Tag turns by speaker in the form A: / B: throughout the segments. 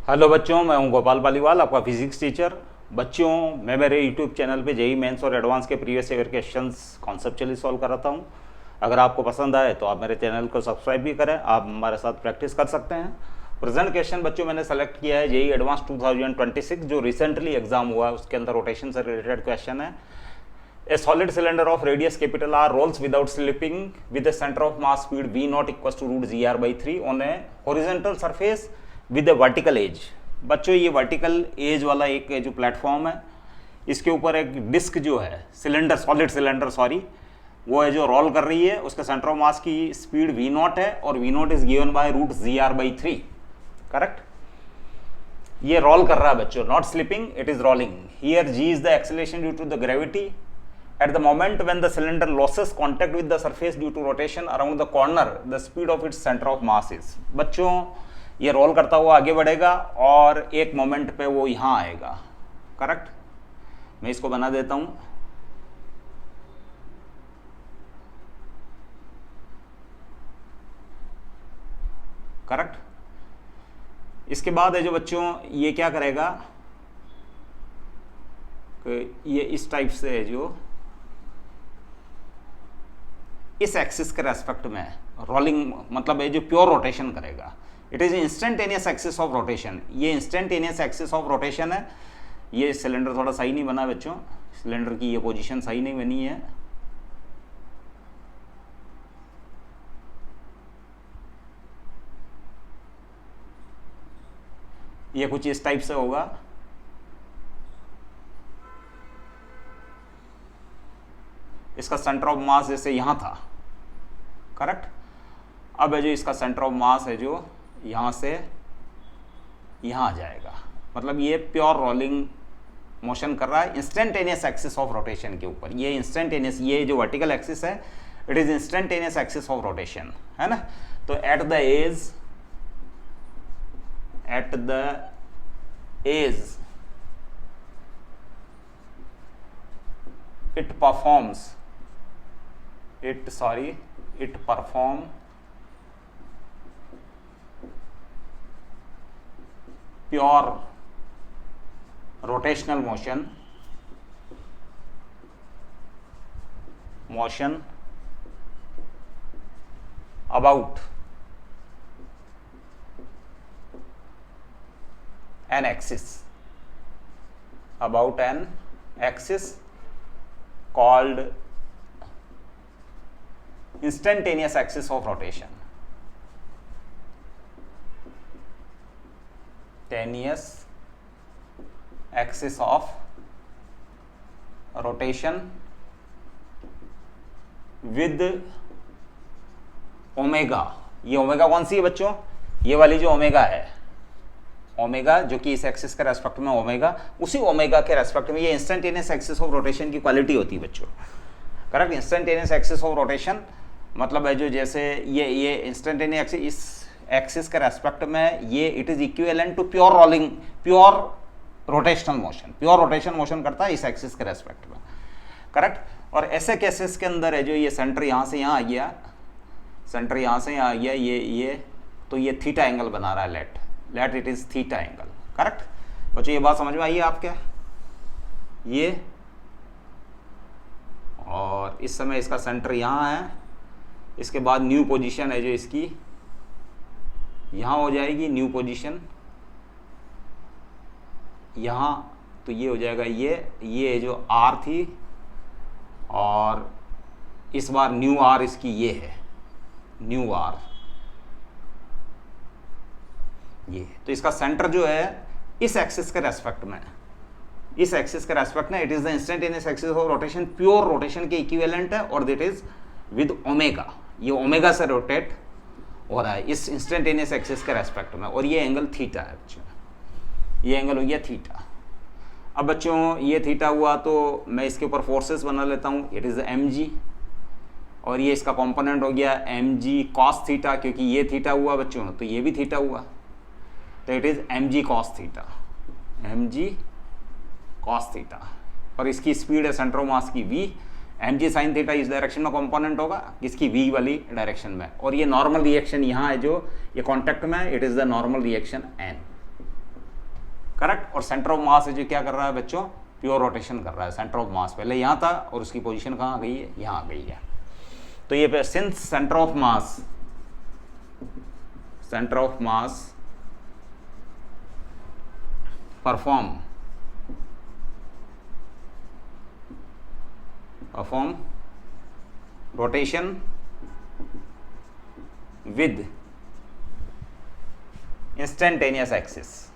A: Hello बच्चों, मैं हूं गोपाल पालीवाल, आपका फिजिक्स टीचर। बच्चों, मैं मेरे यूट्यूब चैनल पे जेई मेंस और एडवांस के previous year questions conceptually solve कराता हूं। अगर आपको पसंद आए तो आप मेरे चैनल को सब्सक्राइब भी करें, आप हमारे साथ प्रैक्टिस कर सकते हैं। प्रेजेंट क्वेश्चन बच्चों मैंने सेलेक्ट किया है जेई एडवांस 2026 जो रिसेंटली एग्जाम हुआ है, उसके अंदर रोटेशन से रिलेटेड क्वेश्चन है। A solid cylinder of radius capital R rolls without slipping with a center of mass speed v naught equals to root gr by 3 on a horizontal surface with a vertical edge। बच्चों, ये vertical as वाला एक जो platform है, इसके ऊपर एक disc जो है सिलेंडर, सॉलिड सिलेंडर सॉरी, वो है जो रोल कर रही है। उसका सेंटर ऑफ मास की स्पीड वी नॉट है और v not is given by root g r by 3। Correct. ये रोल कर रहा है बच्चों, not slipping, it is rolling. Here g is the acceleration due to the gravity at the moment when the cylinder loses contact with the surface due to rotation around the corner, the speed of its center of mass is। बच्चों, ये role करता हुआ आगे बढ़ेगा और एक moment पे वो यहाँ आएगा। करेक्ट। मैं इसको बना देता हूँ। करेक्ट। इसके बाद है जो बच्चों, ये क्या करेगा कि ये इस टाइप से है जो इस एक्सिस के रेस्पेक्ट में रोलिंग, मतलब ये जो प्योर रोटेशन करेगा। It is instantaneous axis of rotation. ये इंस्टेंटेनियस एक्सिस ऑफ रोटेशन है। ये सिलेंडर थोड़ा सही नहीं बना बच्चों, सिलेंडर की ये पोजीशन सही नहीं बनी है। ये कुछ इस टाइप से होगा। इसका सेंटर ऑफ मास जैसे यहां था। करेक्ट। अब है जो इसका सेंटर ऑफ मास है जो यहां से यहां आ जाएगा, मतलब ये प्योर रोलिंग मोशन कर रहा है इंस्टेंटेनियस एक्सिस ऑफ रोटेशन के ऊपर। ये इंस्टेंटेनियस, ये जो वर्टिकल एक्सिस है, it is instantaneous axis of rotation, है ना। तो at the edge it perform pure rotational motion about an axis called instantaneous axis of rotation। Instantaneous axis of rotation with omega. ये omega कौन सी है बच्चों? ये वाली जो ओमेगा है, ओमेगा जो कि इस एक्सिस के रेस्पेक्ट में ओमेगा, उसी ओमेगा के रेस्पेक्ट में ये इंस्टेंटेनियस एक्सिस ऑफ रोटेशन की क्वालिटी होती है बच्चों। Correct. Instantaneous axis of rotation मतलब है जो जैसे ये इंस्टेंटेनियस एक्सिस, इस एक्सिस के रेस्पेक्ट में ये it is equivalent to pure rolling, pure rotational motion, pure rotation motion करता है इस एक्सिस के रेस्पेक्ट में। करेक्ट। और ऐसे केसेस के अंदर है जो ये सेंटर यहाँ से यहाँ आ गया, सेंटर यहाँ से यहाँ आ गया, ये तो ये थीटा एंगल बना रहा है, let it is theta angle. Correct बच्चों, ये बात समझ में आई है आपके? ये और इस समय इसका सेंटर यहाँ है, इसके बाद न्यू पोजीशन है जो इसकी यहाँ हो जाएगी, न्यू पोजीशन यहाँ, तो ये हो जाएगा ये जो आर थी, और इस बार न्यू आर इसकी ये है, न्यू आर ये। तो इसका सेंटर जो है इस एक्सिस के रेस्पेक्ट में, इस एक्सिस के रेस्पेक्ट में it is the instantaneous axis of rotation, pure rotation के इक्विवेलेंट है, और दैट इज विद ओमेगा। ये ओमेगा से रोटेट हो रहा है इस इंस्टेंटेनियस एक्सिस के रेस्पेक्ट में, और ये एंगल थीटा है बच्चों, ये एंगल हो गया थीटा। अब बच्चों ये थीटा हुआ तो मैं इसके ऊपर फोर्सेस बना लेता हूँ, इट इज एम जी, और ये इसका कंपोनेंट हो गया एम जी कॉस थीटा, क्योंकि ये थीटा हुआ बच्चों तो ये भी थीटा हुआ, तो it is m g cos theta, m g cos theta. और इसकी स्पीड है सेंटर ऑफ मास की v, m g sine theta इस डायरेक्शन में कंपोनेंट होगा, इसकी v वाली डायरेक्शन में। और ये नॉर्मल रिएक्शन यहाँ है जो ये कॉन्टैक्ट में, it is the normal reaction n। Correct. और सेंटर ऑफ मास है जो क्या कर रहा है बच्चों, प्योर रोटेशन कर रहा है। सेंटर ऑफ मास पहले यहाँ था और उसकी पोजीशन कहाँ आ गई है, यहाँ आ गई है। तो ये since centre of mass perform rotation with instantaneous axis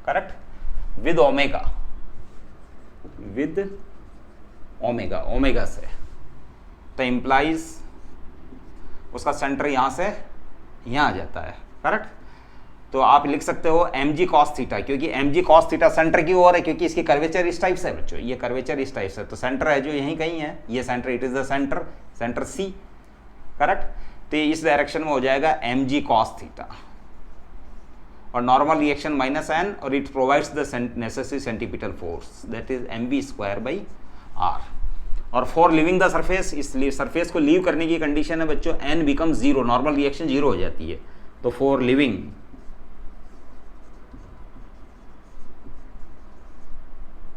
A: correct, with omega से, तो implies उसका सेंटर यहां से यहां आ जाता है। करेक्ट। तो आप लिख सकते हो mg cos थीटा, क्योंकि mg cos थीटा सेंटर की ओर है, क्योंकि इसकी कर्वेचर इस टाइप से है बच्चों, ये कर्वेचर इस टाइप से, तो सेंटर है जो यहीं कहीं है, ये centre, it is the centre C। Correct. तो इस डायरेक्शन में हो जाएगा mg cos थीटा, और नॉर्मल रिएक्शन -n, और it provides the necessary centripetal force, that is mv²/r। और फॉर लिविंग द सरफेस, इस सरफेस को लीव करने की कंडीशन है बच्चों n बिकम 0, नॉर्मल रिएक्शन 0 हो जाती है। तो for living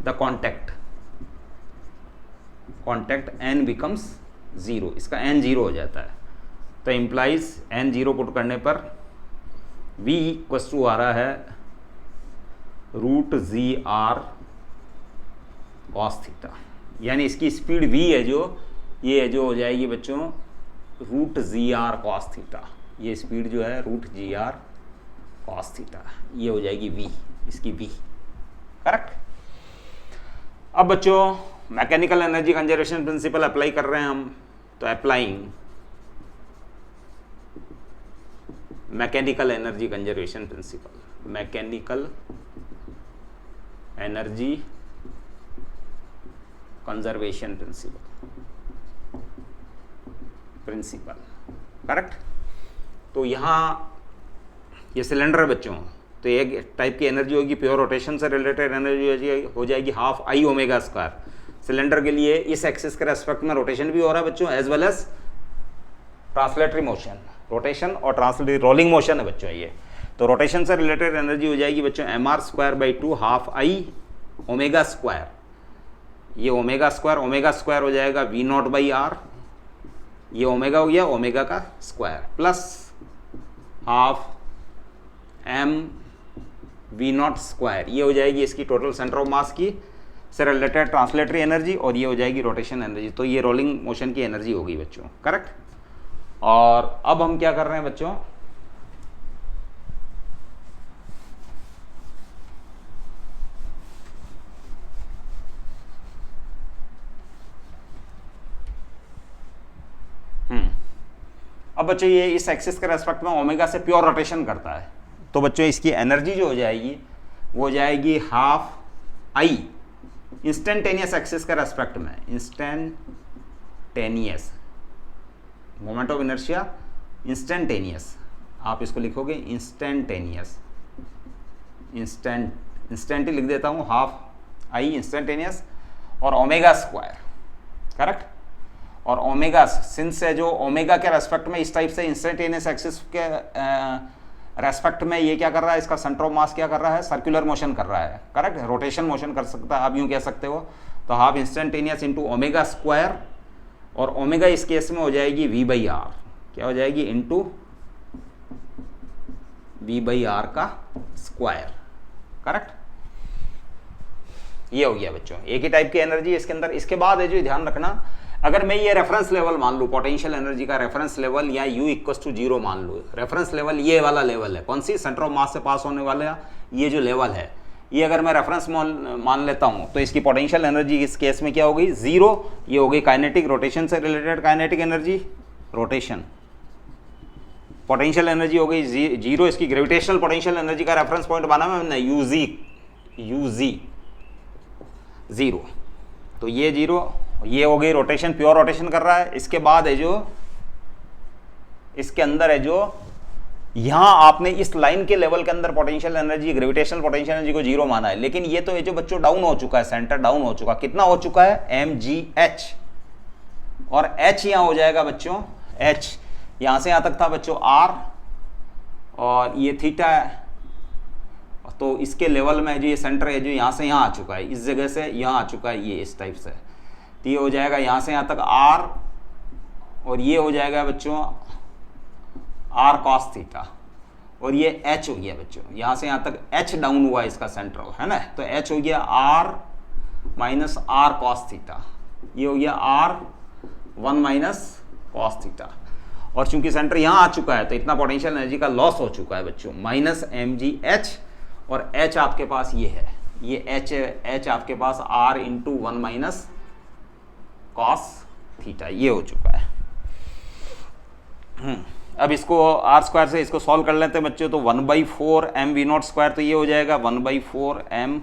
A: the contact n becomes 0, इसका n 0 हो जाता है। तो इम्प्लाइज n 0 पुट करने पर v इक्वल्स टू आ रहा है √gr cos थीटा, यानी इसकी स्पीड v है जो, ये जो हो जाएगी बच्चों √gr cos थीटा, ये स्पीड जो है √gr cos थीटा, ये हो जाएगी v, इसकी v। करेक्ट। अब बच्चों mechanical energy conservation principle apply कर रहे हैं हम, तो applying mechanical energy conservation principle, mechanical energy conservation principle. Correct. तो यहाँ ये सिलेंडर है बच्चों, तो एक टाइप की एनर्जी होगी, प्योर रोटेशन से रिलेटेड एनर्जी हो जाएगी ½ सिलेंडर के लिए इस एक्सिस के रेस्पेक्ट में रोटेशन भी हो रहा है बच्चों, as well as translatory motion, rotation और ट्रांसलेटरी रोलिंग मोशन है बच्चों ये। तो रोटेशन से रिलेटेड एनर्जी हो जाएगी बच्चों mr²/2 ½ ये ओमेगा स्क्वायर हो जाएगा V0/r, ये ओमेगा हो गया ओमेगा का स्क्वायर, प्लस ½ mv0², ये हो जाएगी इसकी टोटल सेंटर ऑफ मास की से रिलेटेड ट्रांसलेटरी एनर्जी, और ये हो जाएगी रोटेशन एनर्जी। तो ये रोलिंग मोशन की एनर्जी होगी बच्चों। करेक्ट। और अब हम क्या कर रहे हैं बच्चों, अब बच्चों ये इस एक्सिस के रेस्पेक्ट में ओमेगा से प्योर रोटेशन करता है, तो बच्चों इसकी एनर्जी जो हो जाएगी वो हो जाएगी ½ इंस्टेंटेनियस एक्सिस के रेस्पेक्ट में, instantaneous moment of inertia instantaneous, आप इसको लिखोगे इंस्टेंटेनियस, इंस्टेंट लिख देता हूँ ½ इंस्टेंटेनियस और ओमेगा स्क्वायर। करेक्ट। और ओमेगा सिंस है जो ओमेगा के रेस्पेक्ट में इस टाइप से इंस्टेंटेनियस एक्सिस के रेस्पेक्ट में ये क्या कर रहा है, इसका सेंटर ऑफ मास क्या कर रहा है, सर्कुलर मोशन कर रहा है। करेक्ट। रोटेशन मोशन कर सकता है, आप यूँ कह सकते हो। तो ½ इंस्टेंटेनियस इंटू ओमेगा स्क्वायर, और ओमेगा इस केस में हो जाएगी V/r, क्या हो जाएगी, इंटू V/r का स्क्वायर। करेक्ट। ये हो गया बच्चों एक ही टाइप की एनर्जी इसके अंदर। इसके बाद है जो ध्यान रखना, अगर मैं ये रेफरेंस लेवल मान लूँ, पोटेंशियल एनर्जी का रेफरेंस लेवल, या U = 0 मान लूँ, रेफरेंस लेवल ये वाला लेवल है, कौन सी, सेंटर ऑफ मास से पास होने वाला ये जो लेवल है, ये अगर मैं रेफरेंस मान लेता हूँ, तो इसकी पोटेंशियल एनर्जी इस केस में क्या हो गई, 0। ये हो गई काइनेटिक, रोटेशन से related kinetic energy, rotation. Potential energy हो गई 0, इसकी ग्रेविटेशनल पोटेंशियल एनर्जी का रेफरेंस पॉइंट बना मैंने UG 0, तो ये 0, ये हो गई रोटेशन, प्योर रोटेशन कर रहा है। इसके बाद है जो इसके अंदर है जो यहां आपने इस लाइन के लेवल के अंदर potential energy, gravitational potential energy को 0 माना है, लेकिन ये तो ये जो बच्चों डाउन हो चुका है, सेंटर डाउन हो चुका, कितना हो चुका है, mgh, और h यहां हो जाएगा बच्चों एच यहाँ से यहाँ तक था बच्चों आर, और ये थीटा है, तो इसके लेवल में जो ये सेंटर है जो यहाँ से यहाँ आ चुका है, इस जगह से यहाँ आ चुका है, ये इस टाइप से, तो ये हो जाएगा यहाँ से यहाँ तक आर, और ये हो जाएगा बच्चों आर कॉस थीटा, और ये एच हो गया बच्चों, यहाँ से यहाँ तक एच डाउन हुआ इसका सेंटर, है ना, तो एच हो गया r minus r cos theta, ये हो गया आर 1 माइनस कॉस थीटा, और चूंकि सेंटर यहाँ आ चुका है तो इतना पोटेंशियल एनर्जी का लॉस हो चुका है बच्चों, माइनस एम जी एच, और एच आपके पास ये है, ये एच आपके पास r into 1 minus cos theta, ये हो चुका है। अब इसको आर स्क्वायर से इसको सॉल्व कर लेते हैं बच्चों, तो 1/4 एम वी नॉट स्क्वायर, तो ये हो जाएगा 1/4 एम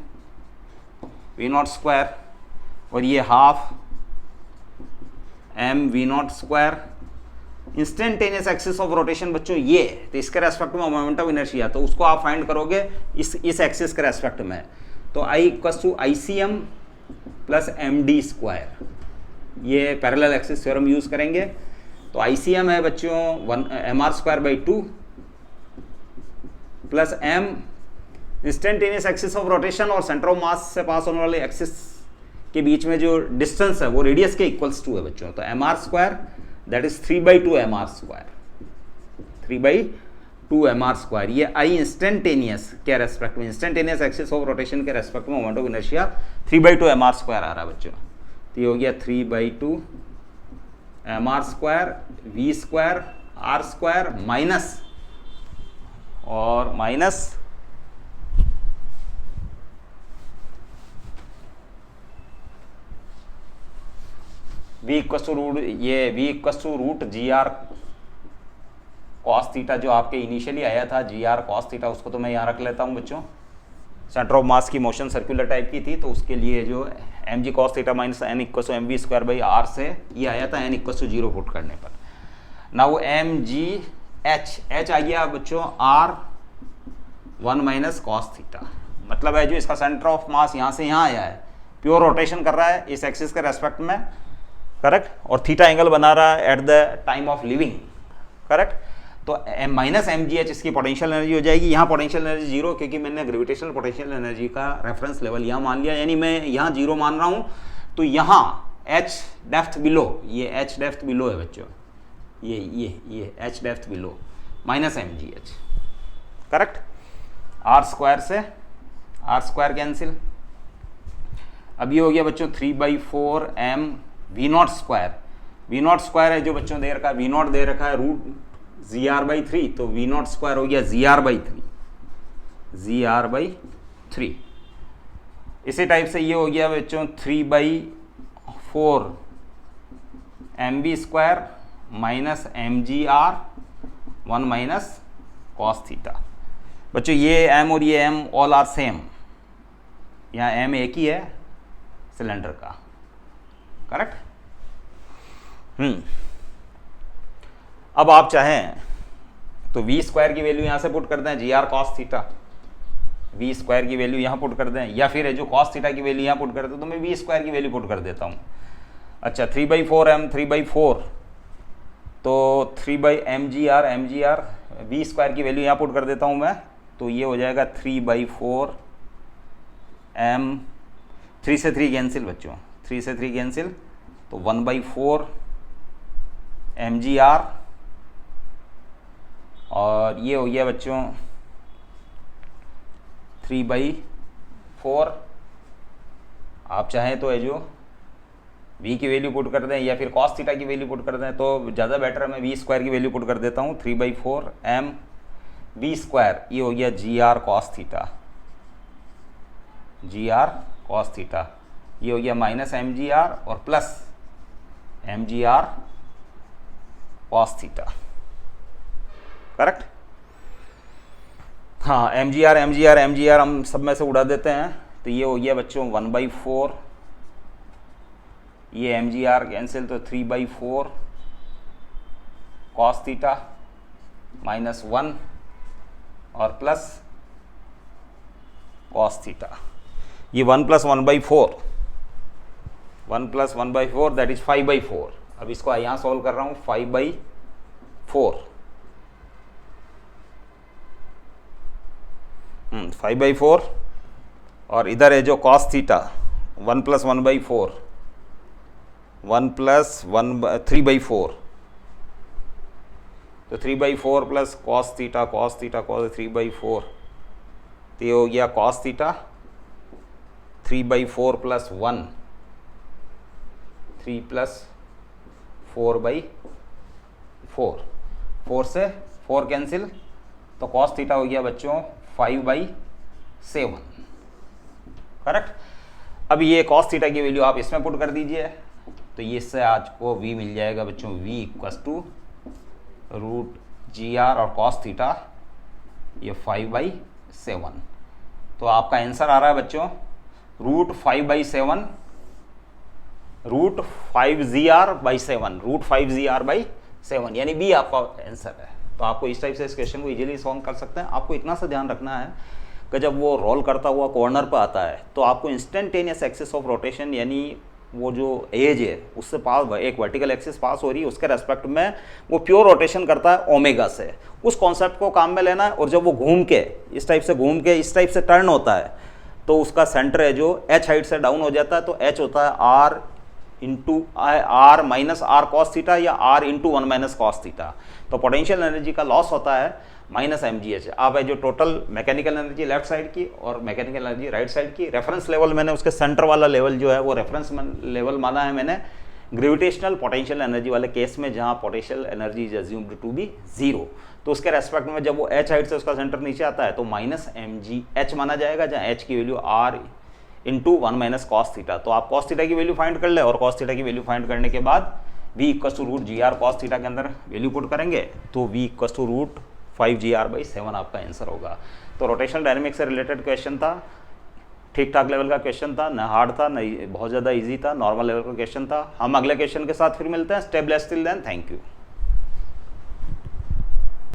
A: वी नॉट स्क्वायर, और ये half m v not square. Instantaneous axis of rotation बच्चों ये, तो इसके रेस्पेक्ट में मोमेंट ऑफ इनर्शिया, तो उसको आप फाइंड करोगे इस एक्सिस के रेस्पेक्ट में, तो I equals to ICM plus MD square, ये पैरेलल एक्सिस थ्योरम यूज करेंगे। तो ICM है बच्चों mr square by 2 plus m instantaneous axis of rotation और सेंटर ऑफ मास से पास होने वाले एक्सिस के बीच में जो डिस्टेंस है वो रेडियस के इक्वल्स टू है बच्चों, तो mr square that is 3/2 mr square, 3/2 mr square, ये आई इंस्टेंटेनियस के रेस्पेक्ट में, इंस्टेंटेनियस एक्सिस ऑफ रोटेशन के रेस्पेक्ट में moment of inertia 3/2 mr square आ रहा है बच्चों, तो ये हो गया 3/2 mr square v square r square minus, और minus v equal to root, ये v equal to root g r cos theta, जो आपके इनिशियली आया था जी आर कॉस थीटा, उसको तो मैं यहाँ रख लेता हूँ बच्चों, सेंटर ऑफ मास की मोशन सर्कुलर टाइप की थी, तो उसके लिए जो m g cos theta minus n equal to m v square by r से ये आया था एन इक्वल टू 0 पुट करने पर। नाउ एम जी एच आ गया बच्चों आर 1 माइनस कॉस थीटा, मतलब है जो इसका सेंटर ऑफ मास यहाँ से यहाँ आया है, प्योर रोटेशन कर रहा है इस एक्सिस के रेस्पेक्ट में, करेक्ट, और थीटा एंगल बना रहा है at the time of living, correct, तो माइनस एम जी एच इसकी पोटेंशियल एनर्जी हो जाएगी। यहाँ पोटेंशियल एनर्जी 0, क्योंकि मैंने ग्रेविटेशनल पोटेंशियल एनर्जी का रेफरेंस लेवल यहाँ मान लिया, यानी मैं यहाँ 0 मान रहा हूँ, तो यहाँ एच डेप्थ बिलो, ये एच डेप्थ बिलो है बच्चों, ये h depth below minus m g h, correct, r square से आर स्क्वायर कैंसिल, अब ये हो गया बच्चों 3/4 m v not square, v not square है जो बच्चों दे रखा है, वी नॉट दे रखा है रूट जी आर बाई 3, तो वी नॉट स्क्वायर हो गया जी आर बाई 3, इसी टाइप से ये हो गया बच्चों 3/4 m b square minus m g r 1 minus cos theta. बच्चों ये एम और ये एम ऑल आर सेम, यहाँ एम एक ही है सिलेंडर का, करेक्ट। अब आप चाहें तो वी स्क्वायर की वैल्यू यहाँ से पुट कर दें, g r cos theta, v square की वैल्यू यहाँ पुट कर दें, या फिर जो कॉस थीटा की वैल्यू यहाँ पुट कर दें, तो मैं वी स्क्वायर की वैल्यू पुट कर देता हूँ। अच्छा 3/4 एम 3/4, तो 3/एम जी आर वी स्क्वायर की वैल्यू यहाँ पुट कर देता हूँ मैं, तो ये हो जाएगा 3/4 एम, 3 से 3 कैंसिल बच्चों, 3 से 3 कैंसिल, तो 1/4 एम जी आर, और ये हो गया बच्चों 3/4, आप चाहें तो है जो v की वैल्यू पुट कर दें या फिर cos थीटा की वैल्यू पुट कर दें, तो ज़्यादा बेटर है, मैं v स्क्वायर की वैल्यू पुट कर देता हूँ, 3/4 एम v स्क्वायर, ये हो गया g r cos theta, g r cos theta, ये हो गया माइनस एम जी आर और plus m g r cos theta, correct. हाँ एम जी आर हम सब में से उड़ा देते हैं, तो ये हो गया बच्चों 1/4, ये एम जी आर कैंसिल, तो 3/4 कॉस थीटा माइनस 1 और प्लस कॉस थीटा, ये 1 + 1/4 दैट इज 5/4। अब इसको यहाँ सॉल्व कर रहा हूँ, 5/4 4, 5/4, और इधर है जो cos थीटा 1 + 1/4, 1 + 3/4, तो 3/4 प्लस cos थीटा cos 3/4, तो ये हो गया cos थीटा 3/4 + 1, 3 + 4/4, 4 से 4 कैंसिल, तो cos थीटा हो गया बच्चों 5/7, करेक्ट। अब ये cos थीटा की वैल्यू आप इसमें पुट कर दीजिए, तो ये इससे आज को v मिल जाएगा बच्चों, v = √GR और cos थीटा ये 5/7, तो आपका आंसर आ रहा है बच्चों √5/7, √5GR/7, √5GR/7, यानी बी आपका आंसर है। तो आपको इस टाइप से इस क्वेश्चन को इजीली सॉल्व कर सकते हैं। आपको इतना सा ध्यान रखना है कि जब वो रोल करता हुआ कॉर्नर पर आता है तो आपको इंस्टेंटेनियस एक्सिस ऑफ रोटेशन, यानी वो जो एज है उससे पास एक वर्टिकल एक्सिस पास हो रही है, उसके रेस्पेक्ट में वो प्योर रोटेशन करता है ओमेगा से, उस कॉन्सेप्ट को काम में लेना है। और जब वो घूम के इस टाइप से घूम के इस टाइप से टर्न होता है तो उसका सेंटर है जो h हाइट से डाउन हो जाता है, तो h होता है r - r cos थीटा या r × 1 - cos थीटा, तो पोटेंशियल एनर्जी का लॉस होता है -mgh। अब है जो total mechanical energy left side की और मैकेनिकल एनर्जी राइट साइड की, रेफरेंस लेवल मैंने उसके सेंटर वाला लेवल जो है वो रेफरेंस लेवल माना है मैंने ग्रेविटेशनल पोटेंशियल एनर्जी वाले केस में, जहां potential energy is assumed to be 0, तो उसके रेस्पेक्ट में जब वो h हाइट से उसका सेंटर नीचे आता है तो -mgh माना जाएगा, जहाँ h की वैल्यू r × 1 - cos थीटा। तो आप cos थीटा की वैल्यू फाइंड कर ले, और cos थीटा की वैल्यू फाइंड करने के बाद v = √GR cos थीटा के अंदर वैल्यू पुट करेंगे, तो v = √5GR/7 आपका आंसर होगा। तो रोटेशनल डायनेमिक्स से रिलेटेड क्वेश्चन था, ठीक ठाक लेवल का क्वेश्चन था, न हार्ड था न बहुत ज़्यादा इजी था, नॉर्मल लेवल का क्वेश्चन था। हम अगले क्वेश्चन के साथ फिर मिलते हैं। Stay blessed till then, thank you.